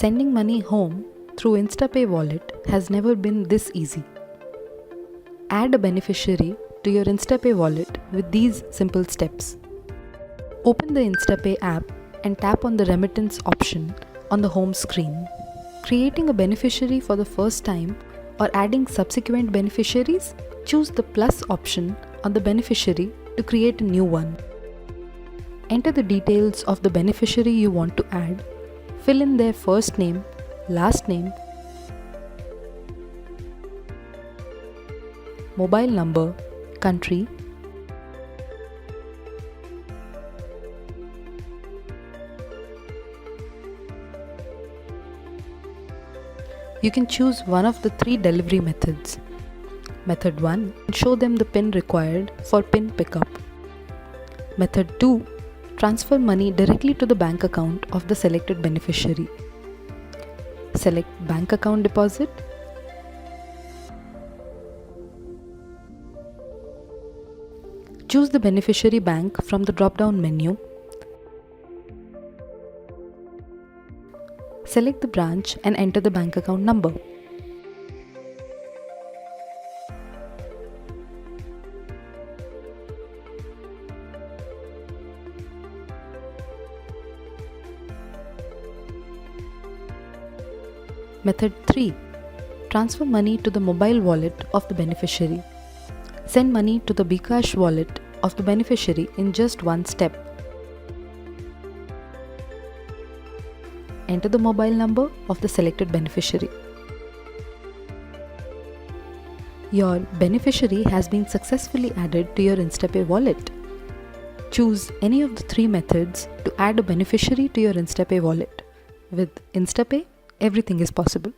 Sending money home through Instapay wallet has never been this easy. Add a beneficiary to your Instapay wallet with these simple steps. Open the Instapay app and tap on the Remittance option on the home screen. Creating a beneficiary for the first time or adding subsequent beneficiaries, choose the plus option on the beneficiary to create a new one. Enter the details of the beneficiary you want to add. Fill in their first name, last name, mobile number, country, you can choose one of the 3 delivery methods. Method 1, show them the PIN required for PIN pickup. Method 2, transfer money directly to the bank account of the selected beneficiary. Select bank account deposit. Choose the beneficiary bank from the drop-down menu. Select the branch and enter the bank account number. Method 3. Transfer money to the mobile wallet of the beneficiary. Send money to the bKash wallet of the beneficiary in just one step. Enter the mobile number of the selected beneficiary. Your beneficiary has been successfully added to your Instapay wallet. Choose any of the 3 methods to add a beneficiary to your Instapay wallet. With Instapay, everything is possible.